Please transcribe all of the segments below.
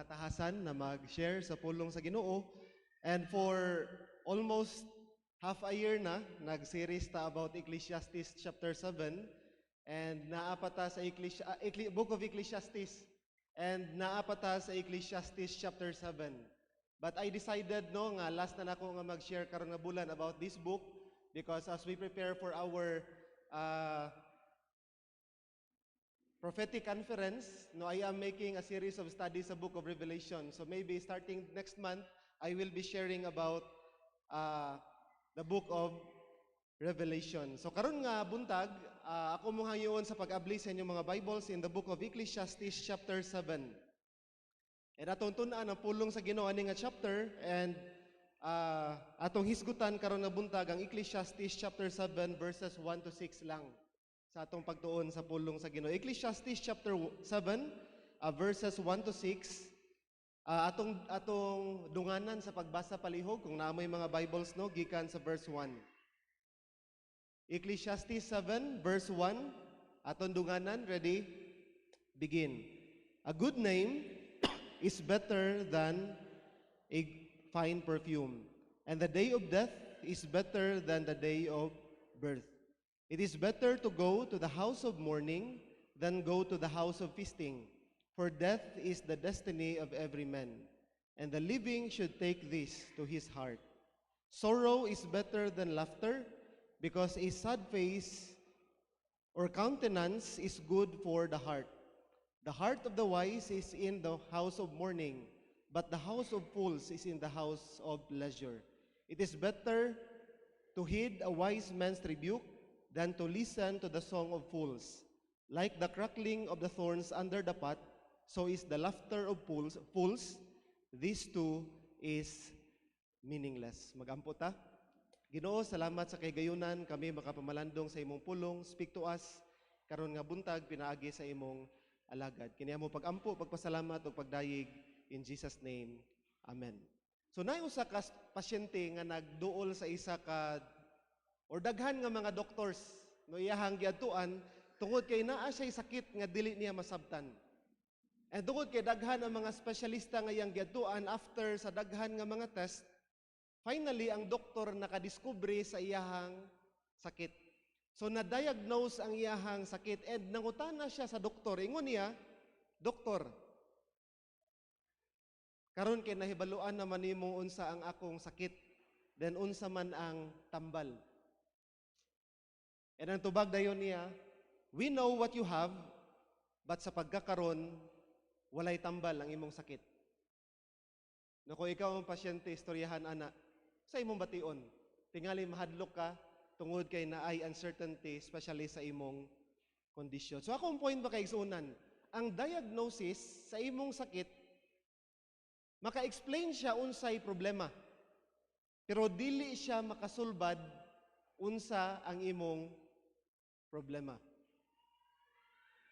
katahasan na mag-share sa pulong sa Ginoo. And for almost half a year na, nag-series ta about Ecclesiastes chapter 7 and naapata sa Book of Ecclesiastes and naapata sa Ecclesiastes chapter 7. But I decided nga last na nako nga mag-share karon nga bulan about this book because as we prepare for our prophetic conference, I am making a series of studies sa Book of Revelation. So maybe starting next month, I will be sharing about the Book of Revelation. So karon nga buntag, ako mo hayon sa pag-abli sa inyong mga Bibles in the Book of Ecclesiastes chapter 7. And atong tun-an ang pulong sa Ginoo ani nga chapter and atong hisgutan karon nga buntag ang Ecclesiastes chapter 7 verses 1 to 6 lang sa atong pagtuon sa pulong sa Ginoo. Ecclesiastes chapter 7 verses 1 to 6. Atong dunganan sa pagbasa palihog kung naamoy mga Bibles gikan sa verse 1. Ecclesiastes 7 verse 1 atong dunganan, ready? Begin. A good name is better than a fine perfume, and the day of death is better than the day of birth. It is better to go to the house of mourning than go to the house of feasting, for death is the destiny of every man, and the living should take this to his heart. Sorrow is better than laughter, because a sad face or countenance is good for the heart. The heart of the wise is in the house of mourning, but the house of fools is in the house of pleasure. It is better to heed a wise man's rebuke than to listen to the song of fools. Like the crackling of the thorns under the pot, so is the laughter of fools. This too is meaningless. Magampo ta. Ginoo, salamat sa kaygayonan kami makapamalandong sa imong pulong. Speak to us karon nga buntag pinaagi sa imong alagad. Kini amo pagampo, pagpasalamat ug pagdayeg in Jesus name. Amen. So naay usa ka pasyente nga nagduol sa isa ka or daghan nga mga doctors iyahang giadtuan tungod kay naa siya sakit nga dili niya masabtan. And tungod kay daghan ang mga espesyalista nga iyang giadtuan after sa daghan nga mga test, finally ang doktor nakadiskubre sa iyahang sakit. So na-diagnose ang iyahang sakit and nangutana siya sa doktor. Ingon niya, "Doktor, karon kay nahibaluan naman nimo unsa ang akong sakit, then unsa man ang tambal." And ang tubag dayon niya, "We know what you have, but sa pagkakaron, walay tambal ang imong sakit." Kung ikaw ang pasyente, istoryahan ana, sa imong bation, tingali mahadlok ka, tungod kay naay uncertainty, especially sa imong kondisyon. So akong point ba kay igsunan, ang diagnosis sa imong sakit, maka-explain siya unsay problema, pero dili siya makasulbad unsa ang imong problema.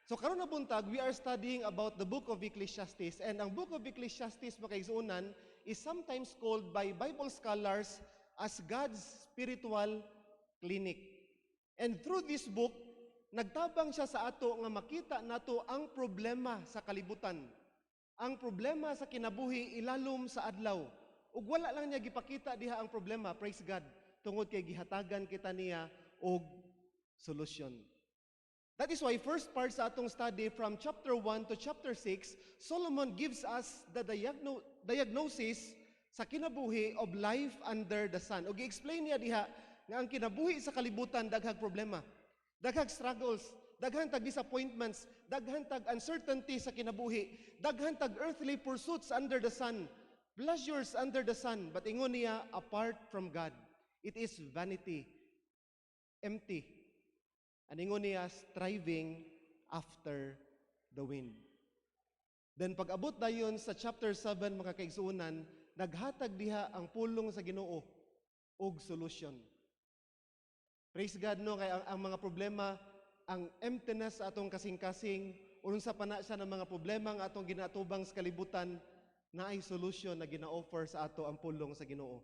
So karon na buntag, we are studying about the book of Ecclesiastes, and ang book of Ecclesiastes makaigsunan is sometimes called by Bible scholars as God's spiritual clinic. And through this book, nagtabang siya sa ato nga makita nato ang problema sa kalibutan, ang problema sa kinabuhi ilalom sa adlaw. Ug wala lang niya gipakita diha ang problema, praise God, tungod kay gihatagan kita niya og solution. That is why first part sa atong study from chapter 1 to chapter 6, Solomon gives us the diagnosis sa kinabuhi of life under the sun. Og i-explain niya diha nga ang kinabuhi sa kalibutan daghang problema, daghang struggles, daghang tag disappointments, daghang tag uncertainty sa kinabuhi, daghang tag earthly pursuits under the sun, pleasures under the sun. But ingon niya, apart from God, it is vanity, empty. Aningon niya, striving after the wind. Then pag-abot dayon sa chapter 7, mga kaigsuunan, naghatag diha ang pulong sa Ginoo og solution. Praise God, kay ang mga problema, ang emptiness sa atong kasing-kasing, unsa pa na siya ng mga problema nga atong ginatubang sa kalibutan, na ay solution na gina-offer sa ato ang pulong sa Ginoo.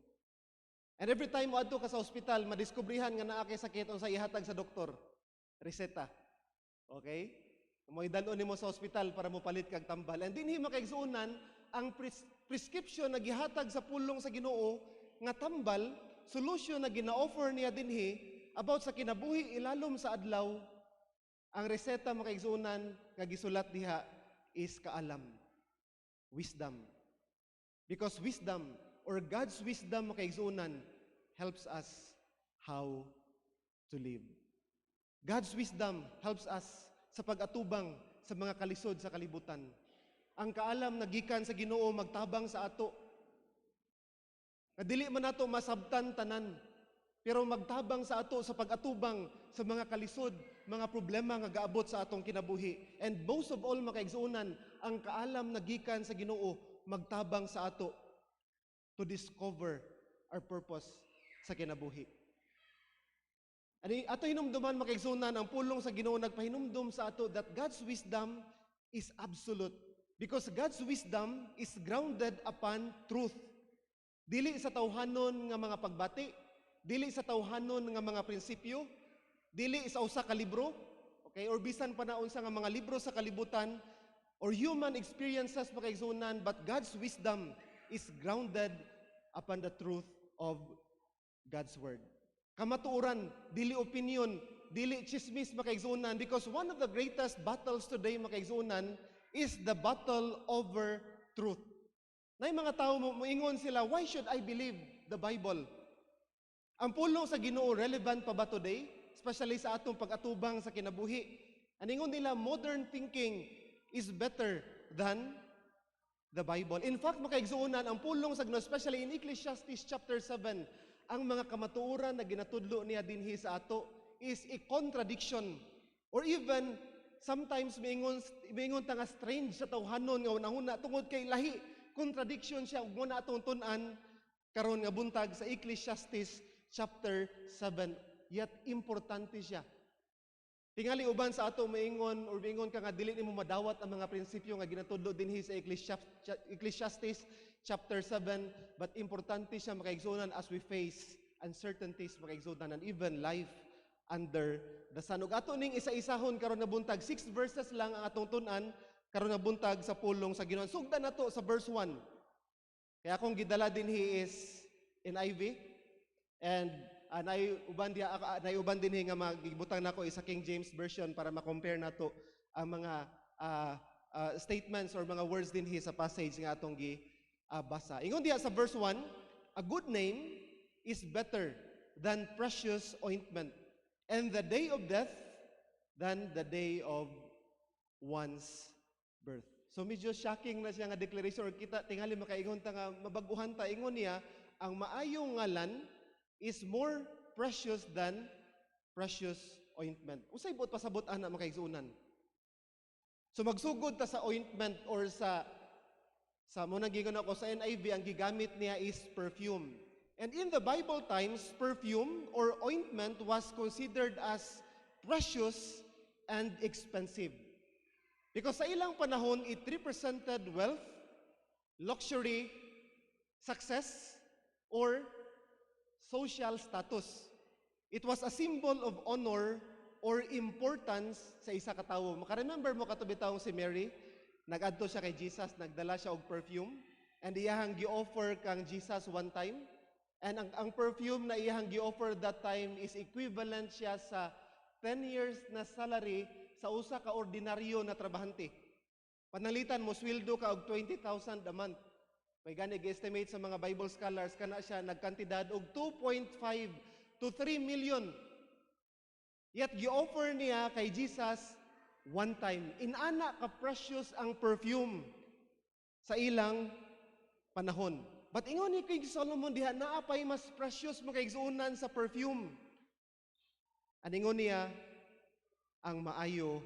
And every time mo adto ka sa ospital, madiskubrihan nga naa kay sakit unsa ihatag sa doktor. Reseta. Okay? Mo idalon nimo sa ospital para mo palit kag tambal. And dinhi makaigsuunan ang prescription na gihatag sa pulong sa Ginoo nga tambal, solution na gina-offer niya dinhi about sa kinabuhi ilalom sa adlaw, ang reseta mga kaigsunan nga gisulat diha is kaalam, wisdom. Because wisdom or God's wisdom mga kaigsunan helps us how to live. God's wisdom helps us sa pag-atubang sa mga kalisod sa kalibutan. Ang kaalam na gikan sa Ginoo magtabang sa ato. Dili man nato masabtan tanan, pero magtabang sa ato sa pag-atubang sa mga kalisod, mga problema nga gaabot sa atong kinabuhi. And most of all mga kaigsunan, ang kaalam na gikan sa Ginoo magtabang sa ato to discover our purpose sa kinabuhi. Ani ato hinumduman mga kaigsunan, ang pulong sa Ginoo nagpahinumdum sa ato that God's wisdom is absolute. Because God's wisdom is grounded upon truth. Dili sa tawhanon nga mga pagbati, dili sa tawhanon nga mga prinsipyo, dili sa usa ka libro, okay, or bisan pa na unsa nga mga libro sa kalibutan or human experiences mga kaigsunan, but God's wisdom is grounded upon the truth of God's word. Kamatuoran, dili opinion, dili chismis mga kaigsunan, because one of the greatest battles today mga kaigsunan is the battle over truth. Na mga tao moingon sila, why should I believe the Bible? Ang pulong sa Ginoo relevant pa ba today? Especially sa atong pag-atubang sa kinabuhi. Aningon nila, modern thinking is better than the Bible. In fact, makaigsuunan, ang pulong sa Ginoo, especially in Ecclesiastes chapter 7, ang mga kamatuoran na ginatudlo niya dinhi sa ato is a contradiction or even sometimes miingon ta nga strange sa tawhanon nga unahuna tungod kay lahi contradiction siya ug muna atong tun-an karon nga buntag sa Ecclesiastes chapter 7, yet importante siya. Tingali uban sa ato maingon or miingon ka nga dili nimo madawat ang mga prinsipyo nga ginatudlo dinhi sa Ecclesiastes chapter 7, but importante siya makaigsunan as we face uncertainties makaigsunan and even life under the sun. Ug ato ning isa-isahon karon nga buntag, 6 verses lang ang atong tun-an karon nga buntag sa pulong sa Ginoo. Sugdan nato sa verse 1. Kaya akong gidala dinhi is NIV and nay uban dinhi nga magibutang nako is sa King James version para ma-compare nato ang mga statements or mga words dinhi sa passage nga atong basa. Ingon diha sa verse 1, a good name is better than precious ointment, and the day of death than the day of one's birth. So medyo shocking na siya nga declaration or kita tingali makaingon ta nga mabaguhan ta. Ingon niya, ang maayong ngalan is more precious than precious ointment. Usay buot pasabot ana makaigsuunan. So magsugod ta sa ointment or sa muna gingon ako sa NIV, ang gigamit niya is perfume. And in the Bible times, perfume or ointment was considered as precious and expensive. Because sa ilang panahon, it represented wealth, luxury, success, or social status. It was a symbol of honor or importance sa isa ka tawo. Maka-remember mo katubitawong si Mary? Nag-adto siya kay Jesus, nagdala siya og perfume, and iyahang gi-offer kang Jesus one time. And ang perfume na iyahang gi-offer that time is equivalent siya sa 10 years na salary sa usa ka ordinaryo na trabahante. Panalitan mo sweldo ka og 20,000 a month. May gani gi-estimate sa mga Bible scholars kana siya nagkantidad og 2.5 to 3 million. Yet gi-offer niya kay Jesus one time. Inana ka precious ang perfume sa ilang panahon. But ingon ni King Solomon diha, naapay mas precious mo kaigsuunan sa perfume. Aningon niya, ang maayo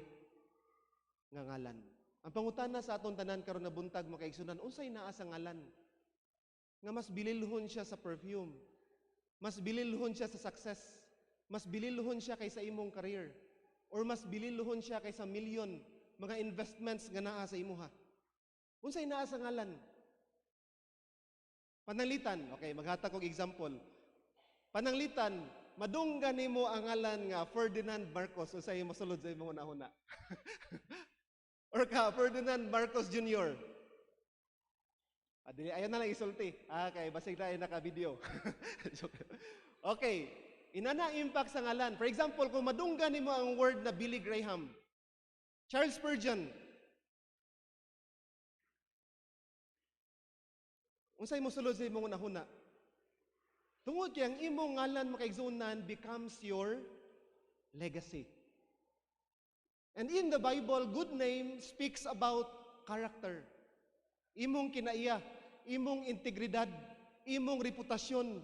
nga ngalan. Ang pangutana sa atong tanan karon na buntag mo kaigsuunan, unsay naa sa ngalan? Nga mas bililhon siya sa perfume. Mas bililhon siya sa success. Mas bililhon siya kaysa imong career. Or mas bililhon siya kaysa million mga investments nga naa sa imuha. Unsay naa sa ngalan? Pananglitan, okay, maghatag kog example. Pananglitan, madunggan nimo ang ngalan nga Ferdinand Marcos, usay mosulod sa imong una-una. Or ka, Ferdinand Marcos Jr. Ayaw na lang isulti. Kay basig na naka-video. Okay. Inana impact sa ngalan. For example, kung madunggan nimo ang word na Billy Graham, Charles Spurgeon, unsay mo sulod sa imong unahuna? Tungod kay ang imong ngalan makaigsunan becomes your legacy. And in the Bible, good name speaks about character. Imong kinaiya, imong integridad, imong reputasyon,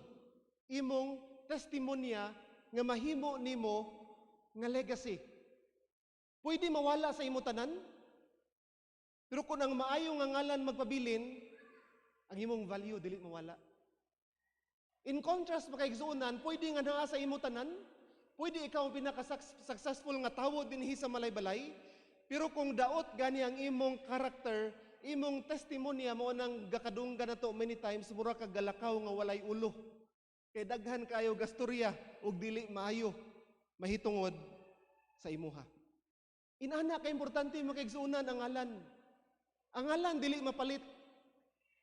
imong testimonya nga mahimo nimo nga legacy. Pwede mawala sa imo tanan, pero kung ang maayo nga ngalan magpabilin, ang imong value dili mawala. In contrast, makaigsuunan, pwede nga naa sa imo tanan, pwede ikaw ang pinaka-successful nga tawo dinhi sa Malaybalay, pero kung daot gani ang imong character, imong testimonya mo nang gakadunggan nato many times, mura kag galakaw nga walay ulo. Kay daghan kayo gastorya ug dili maayo mahitungod sa imuha. Inana ka importante makaigsuunan ang ngalan. Ang ngalan dili mapalit.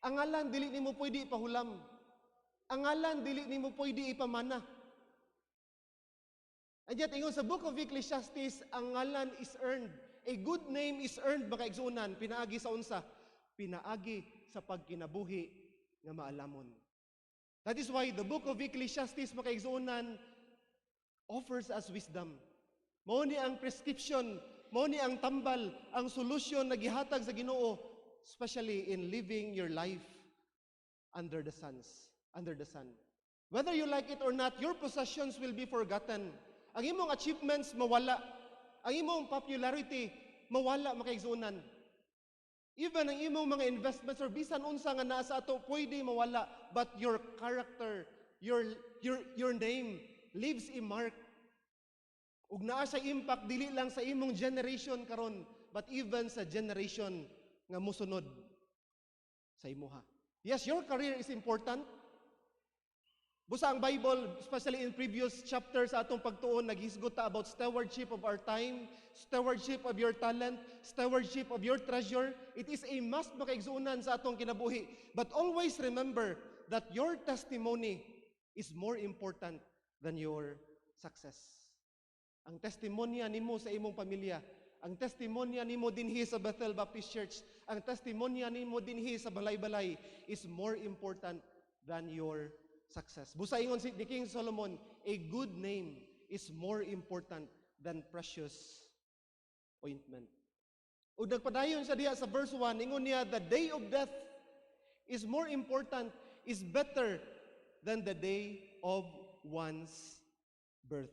Ang ngalan dili nimo pwede ipahulam. Ang ngalan dili nimo pwede ipamana. And yet, ingon sa Book of Ecclesiastes, ang ngalan is earned. A good name is earned, makaigsuunan. Pinaagi sa unsa? Pinaagi sa pagkinabuhi nga maalamon. That is why the Book of Ecclesiastes, makaigsuunan, offers us wisdom. Mao ni ang prescription, mao ni ang tambal, ang solusyon na gihatag sa Ginoo, especially in living your life under the sun. Whether you like it or not, your possessions will be forgotten. Ang imong achievements mawala. Ang imong popularity mawala makaigsuunan. Even ang imong mga investments or bisan unsa nga naa sa ato pwede mawala, but your character, your name leaves a mark. Ug naa sa impact dili lang sa imong generation karon, but even sa generation nga mosunod sa imuha. Yes, your career is important. Busa ang Bible, especially in previous chapters sa atong pagtuon, naghisgot ta about stewardship of our time, stewardship of your talent, stewardship of your treasure. It is a must makaigsuunan sa atong kinabuhi. But always remember that your testimony is more important than your success. Ang testimonya nimo sa imong pamilya, ang testimonya nimo dinhi sa Bethel Baptist Church, ang testimonya nimo dinhi sa Balay-Balay is more important than your success. Busa ingon si King Solomon, a good name is more important than precious ointment. Ug nagpadayon sa diha sa verse 1, ingon niya, the day of death is more important, is better than the day of one's birth.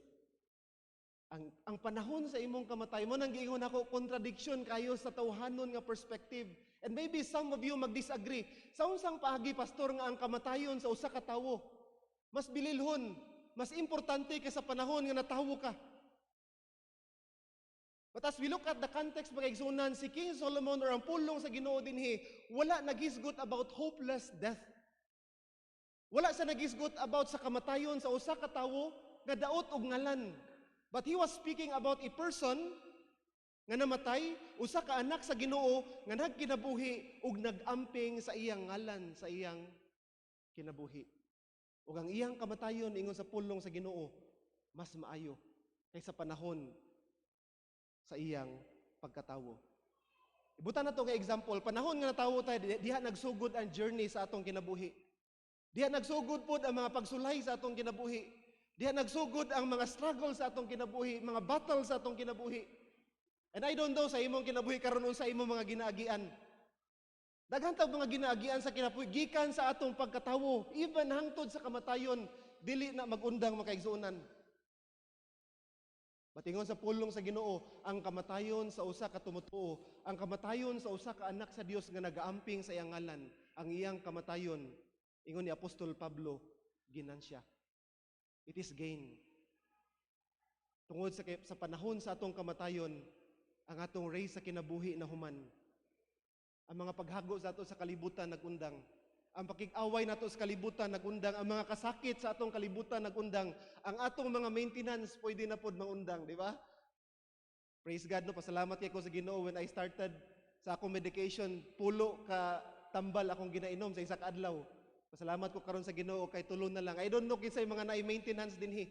Ang panahon sa imong kamatay mo nang giingon ako, contradiction kayo sa tawhanon nga perspective. And maybe some of you mag-disagree. Sa unsang paagi, pastor, nga ang kamatayon sa usa ka tawo mas bililhon, mas importante kaysa panahon nga natawo ka. But as we look at the context magaigsunan, si King Solomon or ang pulong sa Ginoo dinhi, wala naghisgot about hopeless death. Wala sa naghisgot about sa kamatayon sa usa ka tawo nga daot og ngalan. But he was speaking about a person nga namatay, usa ka anak sa Ginoo nga nagkinabuhi ug nagamping sa iyang ngalan, sa iyang kinabuhi. Ug ang iyang kamatayon ingon sa pulong sa Ginoo mas maayo kaysa panahon sa iyang pagkatawo. Ibutan nato nga example, panahon nga natawo tayo, diha nagsugod ang journey sa atong kinabuhi. Diha nagsugod pod ang mga pagsulay sa atong kinabuhi. Diha nagsugod ang mga struggle sa atong kinabuhi, mga battle sa atong kinabuhi. And I don't know sa imong kinabuhi karon unsa imong mga ginaagian. Daghan tag mga ginaagian sa kinabuhi gikan sa atong pagkatawo, even hangtod sa kamatayon, dili na magundang makaigsuonan. Batingon sa pulong sa Ginoo, ang kamatayon sa usa ka tumutuo, ang kamatayon sa usa ka anak sa Dios nga nagaamping sa iyang ngalan, ang iyang kamatayon, ingon ni Apostol Pablo, ginansya. It is gain. Tungod sa panahon sa atong kamatayon, ang atong race sa kinabuhi na human. Ang mga paghago sa ato sa kalibutan nagundang. Ang pakig-away nato sa kalibutan nagundang. Ang mga kasakit sa atong kalibutan nagundang. Ang atong mga maintenance pwede na pod mangundang, di ba? Praise God, no? Pasalamat kay ko sa Ginoo when I started sa akong medication, pulo ka tambal akong ginainom sa isa ka adlaw. Pasalamat ko karon sa Ginoo kay tulo na lang. I don't know kinsay mga na-maintenance dinhi.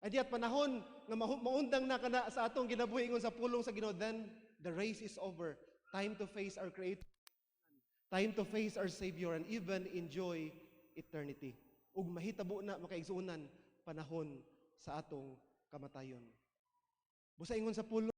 Ay diat panahon nga maundang na kana sa atong ginabuhi ingon sa pulong sa Ginoo, then the race is over. Time to face our Creator. Time to face our Savior and even enjoy eternity. Ug mahitabo na makaigsunan panahon sa atong kamatayon. Busa ingon sa pulong